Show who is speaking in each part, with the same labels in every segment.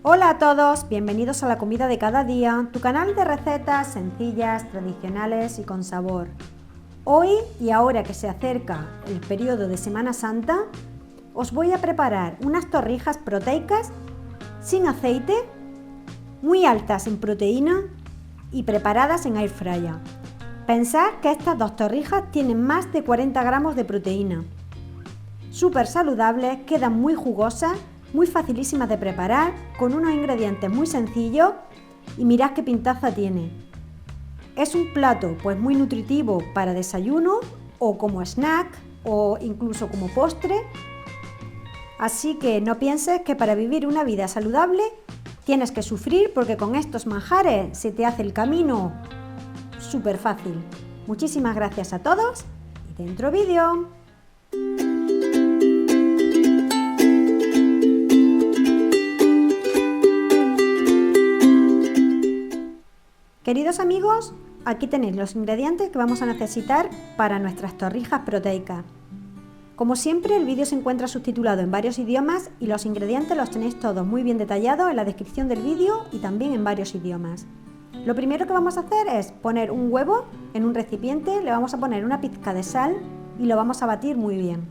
Speaker 1: Hola a todos, bienvenidos a la comida de cada día, tu canal de recetas sencillas, tradicionales y con sabor. Hoy y ahora que se acerca el periodo de Semana Santa, os voy a preparar unas torrijas proteicas sin aceite, muy altas en proteína y preparadas en air fryer. Pensad que estas dos torrijas tienen más de 40 gramos de proteína. Súper saludables, quedan muy jugosas, muy facilísimas de preparar, con unos ingredientes muy sencillos y mirad qué pintaza tiene. Es un plato pues muy nutritivo para desayuno o como snack o incluso como postre. Así que no pienses que para vivir una vida saludable tienes que sufrir, porque con estos manjares se te hace el camino súper fácil. Muchísimas gracias a todos y dentro vídeo. Queridos amigos, aquí tenéis los ingredientes que vamos a necesitar para nuestras torrijas proteicas. Como siempre, el vídeo se encuentra subtitulado en varios idiomas y los ingredientes los tenéis todos muy bien detallados en la descripción del vídeo y también en varios idiomas. Lo primero que vamos a hacer es poner un huevo en un recipiente, le vamos a poner una pizca de sal y lo vamos a batir muy bien.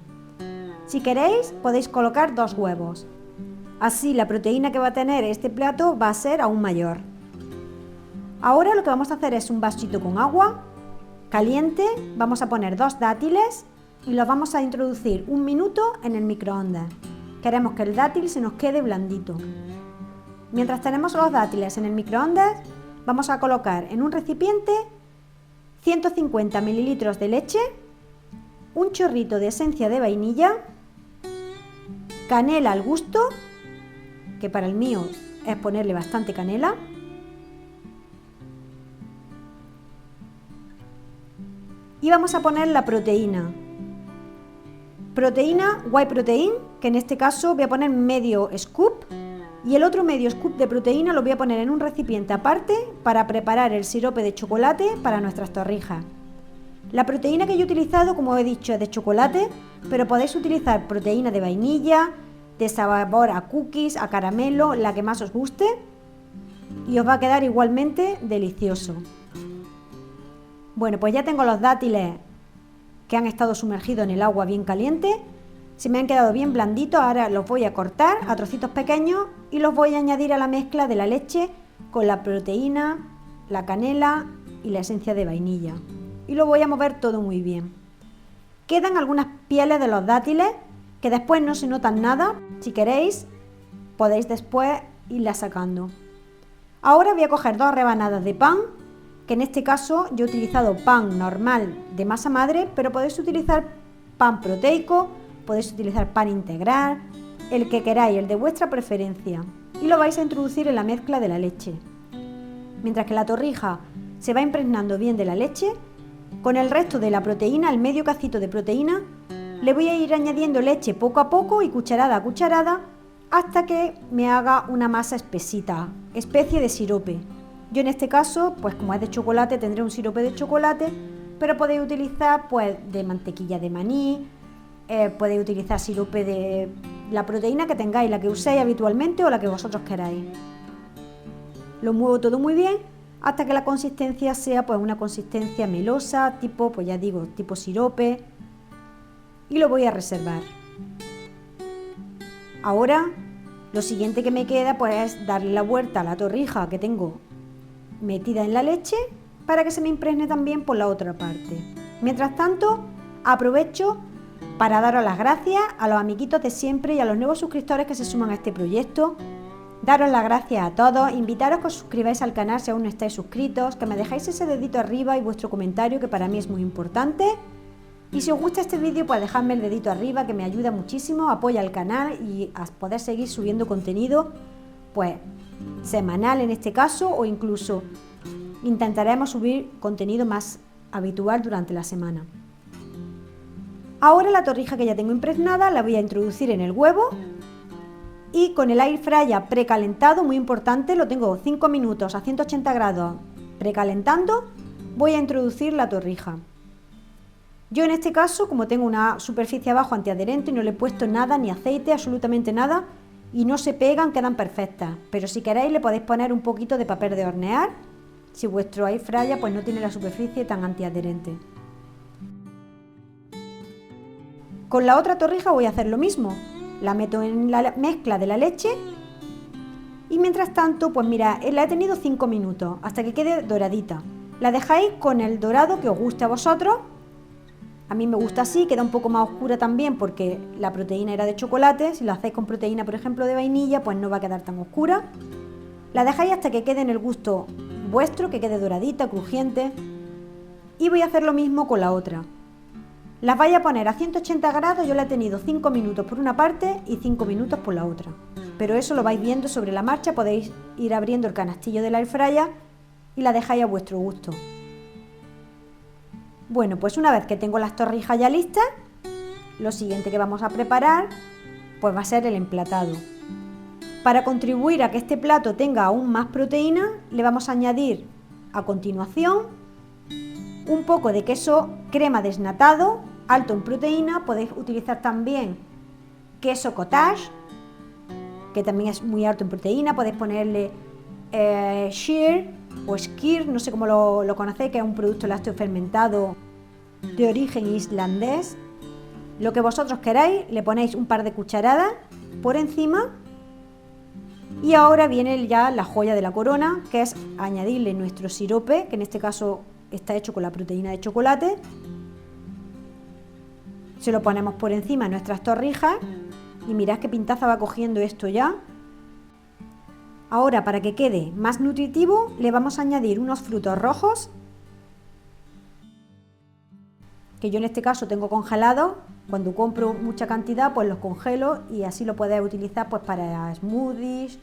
Speaker 1: Si queréis, podéis colocar 2 huevos. Así la proteína que va a tener este plato va a ser aún mayor. Ahora lo que vamos a hacer es un vasito con agua caliente, vamos a poner 2 dátiles y los vamos a introducir 1 minuto en el microondas. Queremos que el dátil se nos quede blandito. Mientras tenemos los dátiles en el microondas, vamos a colocar en un recipiente 150 mililitros de leche, un chorrito de esencia de vainilla, canela al gusto, que para el mío es ponerle bastante canela, y vamos a poner la proteína. Proteína whey protein, que en este caso voy a poner medio scoop, y el otro medio scoop de proteína lo voy a poner en un recipiente aparte para preparar el sirope de chocolate para nuestras torrijas. La proteína que yo he utilizado, como he dicho, es de chocolate, pero podéis utilizar proteína de vainilla, de sabor a cookies, a caramelo, la que más os guste, y os va a quedar igualmente delicioso. Bueno, pues ya tengo los dátiles que han estado sumergidos en el agua bien caliente. Se me han quedado bien blanditos. Ahora los voy a cortar a trocitos pequeños y los voy a añadir a la mezcla de la leche con la proteína, la canela y la esencia de vainilla. Y lo voy a mover todo muy bien. Quedan algunas pieles de los dátiles que después no se notan nada. Si queréis, podéis después irlas sacando. Ahora voy a coger 2 rebanadas de pan, que en este caso yo he utilizado pan normal de masa madre, pero podéis utilizar pan proteico, podéis utilizar pan integral, el que queráis, el de vuestra preferencia, y lo vais a introducir en la mezcla de la leche. Mientras que la torrija se va impregnando bien de la leche, con el resto de la proteína, el medio cacito de proteína, le voy a ir añadiendo leche poco a poco y cucharada a cucharada hasta que me haga una masa espesita, especie de sirope. Yo en este caso, pues como es de chocolate, tendré un sirope de chocolate, pero podéis utilizar pues de mantequilla de maní, podéis utilizar sirope de la proteína que tengáis, la que uséis habitualmente o la que vosotros queráis. Lo muevo todo muy bien hasta que la consistencia sea pues una consistencia melosa, tipo, pues ya digo, tipo sirope, y lo voy a reservar. Ahora lo siguiente que me queda pues es darle la vuelta a la torrija que tengo metida en la leche para que se me impregne también por la otra parte. Mientras tanto, aprovecho para daros las gracias a los amiguitos de siempre y a los nuevos suscriptores que se suman a este proyecto. Daros las gracias a todos, invitaros que os suscribáis al canal si aún no estáis suscritos, que me dejáis ese dedito arriba y vuestro comentario, que para mí es muy importante. Y si os gusta este vídeo, pues dejadme el dedito arriba, que me ayuda muchísimo, apoya al canal y a poder seguir subiendo contenido pues semanal en este caso, o incluso intentaremos subir contenido más habitual durante la semana. Ahora la torrija que ya tengo impregnada la voy a introducir en el huevo y con el air fryer precalentado, muy importante, lo tengo 5 minutos a 180 grados precalentando, voy a introducir la torrija. Yo en este caso, como tengo una superficie abajo antiadherente y no le he puesto nada, ni aceite, absolutamente nada, y no se pegan, quedan perfectas. Pero si queréis le podéis poner un poquito de papel de hornear, si vuestro air fryer pues no tiene la superficie tan antiadherente. Con la otra torrija voy a hacer lo mismo. La meto en la mezcla de la leche y mientras tanto, pues mira, la he tenido 5 minutos hasta que quede doradita. La dejáis con el dorado que os guste a vosotros. A mí me gusta así, queda un poco más oscura también porque la proteína era de chocolate. Si la hacéis con proteína, por ejemplo, de vainilla, pues no va a quedar tan oscura. La dejáis hasta que quede en el gusto vuestro, que quede doradita, crujiente. Y voy a hacer lo mismo con la otra. Las vais a poner a 180 grados, yo la he tenido 5 minutos por una parte y 5 minutos por la otra. Pero eso lo vais viendo sobre la marcha, podéis ir abriendo el canastillo del air fryer y la dejáis a vuestro gusto. Bueno, pues una vez que tengo las torrijas ya listas, lo siguiente que vamos a preparar pues va a ser el emplatado. Para contribuir a que este plato tenga aún más proteína, le vamos a añadir a continuación un poco de queso crema desnatado, alto en proteína. Podéis utilizar también queso cottage, que también es muy alto en proteína. Podéis ponerle skyr o skyr, no sé cómo lo conocéis, que es un producto lácteo fermentado de origen islandés. Lo que vosotros queráis, le ponéis un par de cucharadas por encima. Y ahora viene ya la joya de la corona, que es añadirle nuestro sirope, que en este caso está hecho con la proteína de chocolate. Se lo ponemos por encima de nuestras torrijas y mirad qué pintaza va cogiendo esto ya. Ahora, para que quede más nutritivo, le vamos a añadir unos frutos rojos, que yo en este caso tengo congelados. Cuando compro mucha cantidad, pues los congelo y así lo podéis utilizar pues para smoothies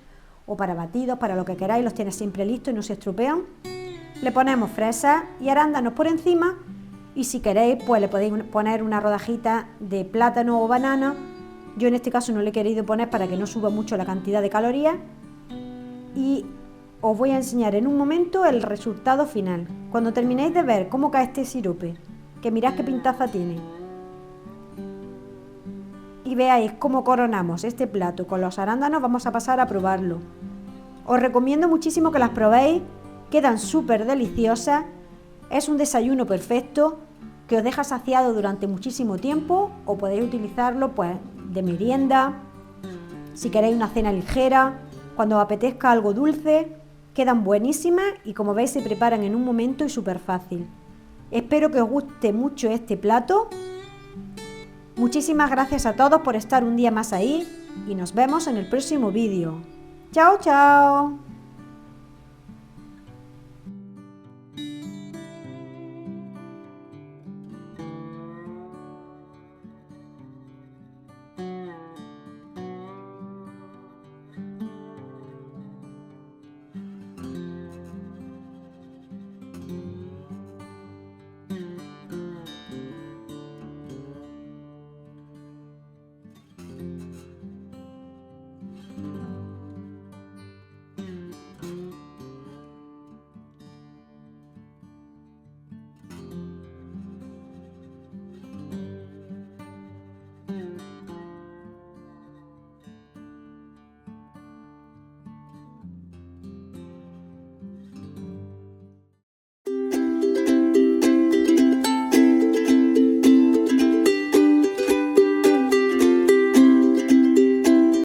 Speaker 1: o para batidos, para lo que queráis. Los tienes siempre listos y no se estropean. Le ponemos fresas y arándanos por encima y si queréis pues le podéis poner una rodajita de plátano o banana. Yo en este caso no le he querido poner para que no suba mucho la cantidad de calorías y os voy a enseñar en un momento el resultado final. Cuando terminéis de ver cómo cae este sirope, que mirad qué pintaza tiene, y veáis cómo coronamos este plato con los arándanos, vamos a pasar a probarlo. Os recomiendo muchísimo que las probéis. Quedan súper deliciosas, es un desayuno perfecto que os deja saciado durante muchísimo tiempo o podéis utilizarlo pues de merienda, si queréis una cena ligera, cuando os apetezca algo dulce. Quedan buenísimas y como veis se preparan en un momento y súper fácil. Espero que os guste mucho este plato. Muchísimas gracias a todos por estar un día más ahí y nos vemos en el próximo vídeo. ¡Chao, chao!